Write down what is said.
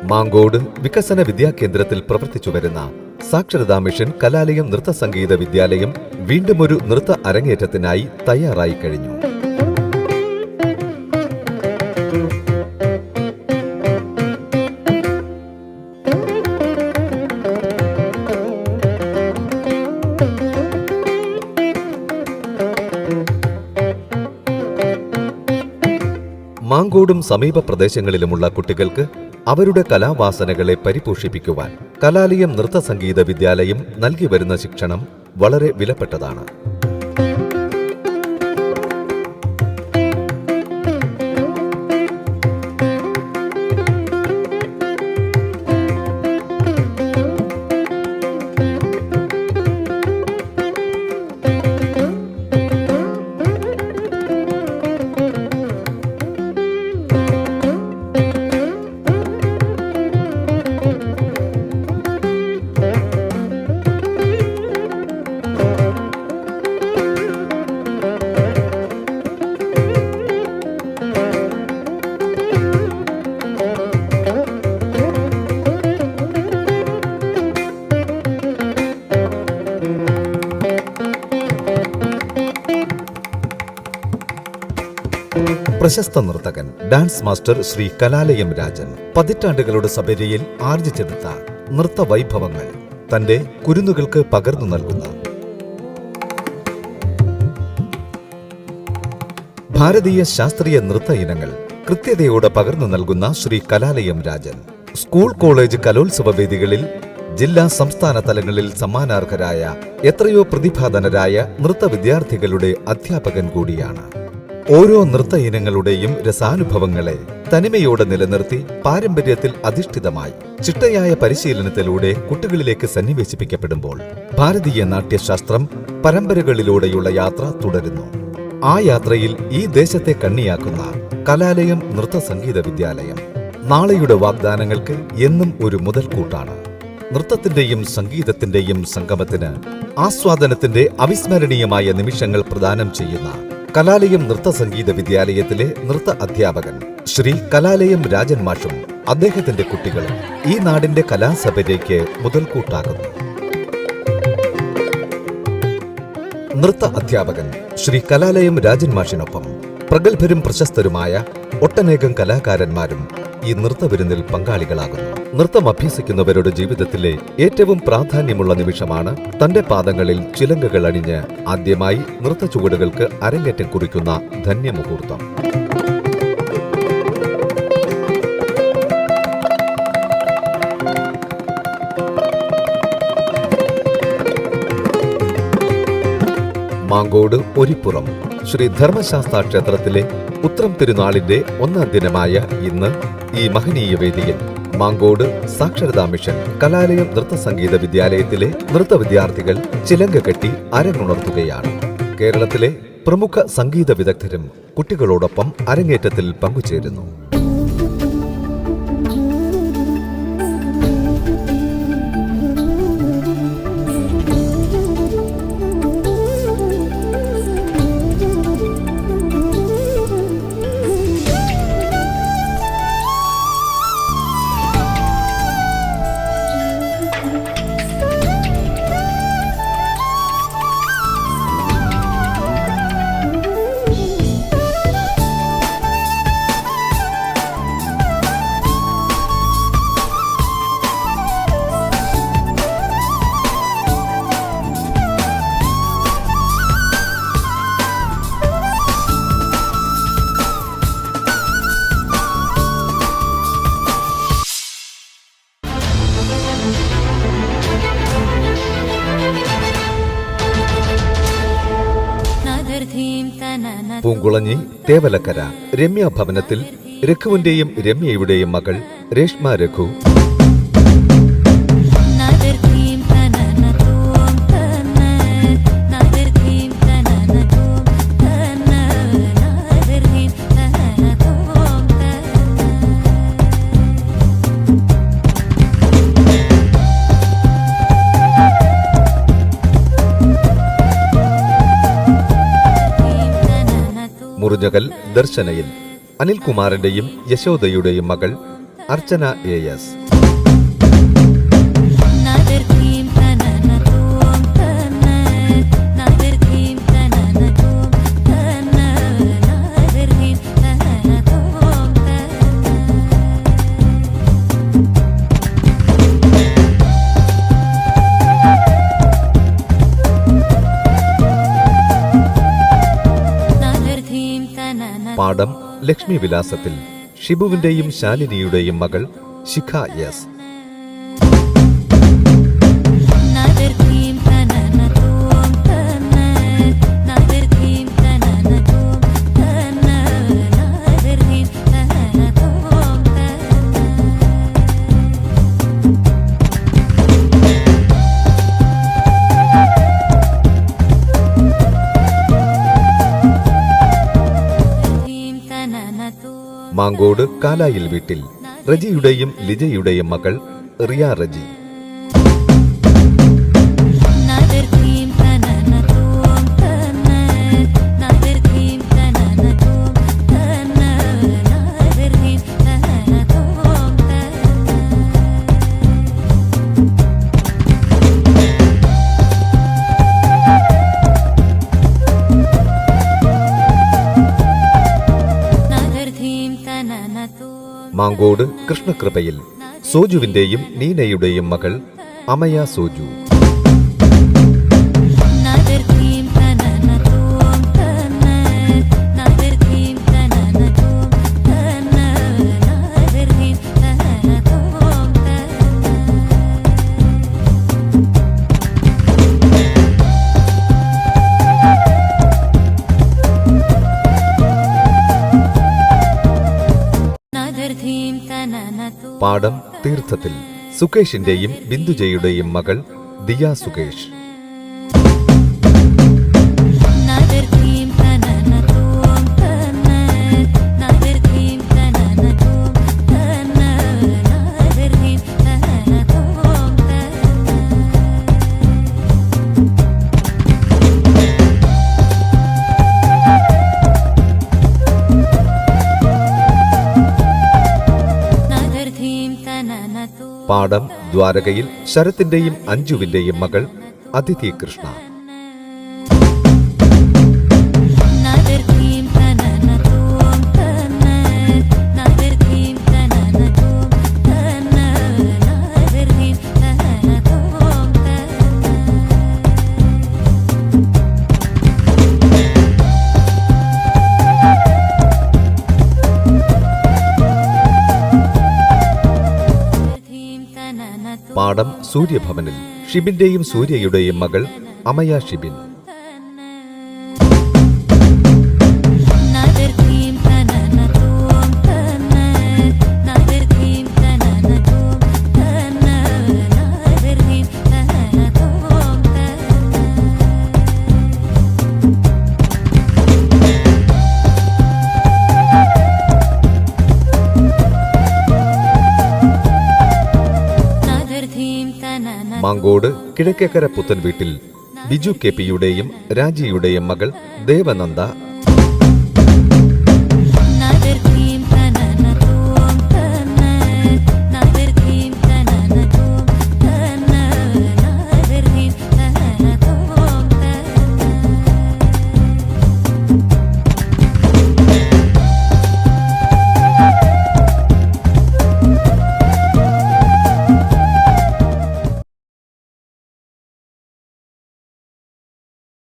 മാങ്കോട് വികസന വിദ്യാകേന്ദ്രത്തിൽ പ്രവർത്തിച്ചു വരുന്ന സാക്ഷരതാ മിഷൻ കലാലയം നൃത്ത സംഗീത വിദ്യാലയം വീണ്ടും ഒരു നൃത്ത അരങ്ങേറ്റത്തിനായി തയ്യാറായി കഴിഞ്ഞു. മാങ്കോടും സമീപ പ്രദേശങ്ങളിലുമുള്ള കുട്ടികൾക്ക് അവരുടെ കലാവാസനകളെ പരിപോഷിപ്പിക്കുവാൻ കലാലയം നൃത്ത സംഗീത വിദ്യാലയം നൽകി വരുന്ന ശിക്ഷണം വളരെ വിലപ്പെട്ടതാണ്. പ്രശസ്ത നർത്തകൻ ഡാൻസ് മാസ്റ്റർ ശ്രീ കലാലയം രാജൻ പതിറ്റാണ്ടുകളുടെ സബരിയിൽ ആർജിച്ചെടുത്ത നൃത്ത വൈഭവങ്ങൾ തന്റെ കുരുന്നുകൾക്ക് പകർന്നു നൽകുന്ന ഭാരതീയ ശാസ്ത്രീയ നൃത്ത ഇനങ്ങൾ കൃത്യതയോടെ പകർന്നു നൽകുന്ന ശ്രീ കലാലയം രാജൻ സ്കൂൾ കോളേജ് കലോത്സവ വേദികളിൽ ജില്ലാ സംസ്ഥാന തലങ്ങളിൽ സമ്മാനാർഹരായ എത്രയോ പ്രതിഭാധനരായ നൃത്ത വിദ്യാർത്ഥികളുടെ അധ്യാപകൻ കൂടിയാണ്. ഓരോ നൃത്ത ഇനങ്ങളുടെയും രസാനുഭവങ്ങളെ തനിമയോടെ നിലനിർത്തി പാരമ്പര്യത്തിൽ അധിഷ്ഠിതമായി ചിട്ടയായ പരിശീലനത്തിലൂടെ കുട്ടികളിലേക്ക് സന്നിവേശിപ്പിക്കപ്പെടുമ്പോൾ ഭാരതീയ നാട്യശാസ്ത്രം പരമ്പരകളിലൂടെയുള്ള യാത്ര തുടരുന്നു. ആ യാത്രയിൽ ഈ ദേശത്തെ കണ്ണിയാക്കുന്ന കലാലയം നൃത്ത സംഗീത വിദ്യാലയം നാളെയുടെ വാഗ്ദാനങ്ങൾക്ക് എന്നും ഒരു മുതൽക്കൂട്ടാണ്. നൃത്തത്തിന്റെയും സംഗീതത്തിന്റെയും സംഗമത്തിന് ആസ്വാദനത്തിന്റെ അവിസ്മരണീയമായ നിമിഷങ്ങൾ പ്രദാനം ചെയ്യുന്ന കലാലയം നൃത്ത സംഗീത വിദ്യാലയത്തിലെ നൃത്ത അധ്യാപകൻ ശ്രീ കലാലയം രാജൻ മാഷും അദ്ദേഹത്തിന്റെ കുട്ടികളും ഈ നാടിന്റെ കലാസഭയിലേക്ക് മുതൽക്കൂട്ടാകുന്നു. നൃത്ത അധ്യാപകൻ ശ്രീ കലാലയം രാജൻ മാഷിനൊപ്പം പ്രഗത്ഭരും പ്രശസ്തരുമായ ഒട്ടനേകം കലാകാരന്മാരും ഈ നൃത്തവിരുന്നിൽ പങ്കാളികളാകുന്നു. നൃത്തം അഭ്യസിക്കുന്നവരുടെ ജീവിതത്തിലെ ഏറ്റവും പ്രാധാന്യമുള്ള നിമിഷമാണ് തന്റെ പാദങ്ങളിൽ ചിലങ്കകൾ അണിഞ്ഞ് ആദ്യമായി നൃത്ത ചുവടുകൾക്ക് അരങ്ങേറ്റം കുറിക്കുന്ന ധന്യമുഹൂർത്തം. മാങ്കോട് ഒരിപ്പുറം ശ്രീ ധർമ്മശാസ്ത്ര ക്ഷേത്രത്തിലെ ഉത്രം തിരുനാളിന്റെ ഒന്നാം ദിനമായ ഇന്ന് ഈ മഹനീയ വേദിയിൽ മാങ്കോട് സാക്ഷരതാ മിഷൻ കലാലയം നൃത്ത സംഗീത വിദ്യാലയത്തിലെ നൃത്ത വിദ്യാർത്ഥികൾ ചിലങ്ക കെട്ടി അരങ്ങുണർത്തുകയാണ്. കേരളത്തിലെ പ്രമുഖ സംഗീത വിദഗ്ധരും കുട്ടികളോടൊപ്പം അരങ്ങേറ്റത്തിൽ പങ്കുചേരുന്നു. പൂങ്കുളഞ്ഞി തേവലക്കര രമ്യ ഭവനത്തിൽ രഘുവിന്റെയും രമ്യയുടെയും മകൾ രേഷ്മ രഘു, മുറിഞ്ഞകൽ ദർശനയിൽ അനിൽകുമാറിന്റെയും യശോദയുടെയും മകൾ അർച്ചന AS, പാടം ലക്ഷ്മി വിലാസത്തിൽ ഷിബുവിന്റെയും ശാലിനിയുടെയും മകൾ ശിഖ S, മാങ്കോട് കാലായിൽ വീട്ടിൽ റജിയുടെയും ലിജയുടെയും മകൾ റിയ റജി, മാങ്കോട് കൃഷ്ണകൃപയിൽ സോജുവിന്റെയും നീനയുടെയും മകൾ അമയ സോജു, പാടം തീർത്ഥത്തിൽ സുകേഷിന്റെയും ബിന്ദുജയുടെയും മകൾ ദിയ സുകേഷ്, പാടം ദ്വാരകയിൽ ശരത്തിന്റെയും അഞ്ജുവിന്റെയും മകൾ അതിഥി കൃഷ്ണ, പാടം സൂര്യഭവനിൽ ഷിബിന്റെയും സൂര്യയുടെയും മകൾ അമയ ഷിബിൻ, മാങ്കോട് കിഴക്കേക്കര പുത്തൻ വീട്ടിൽ ബിജു KP യുടെയും രാജിയുടെയും മകൾ ദേവനന്ദ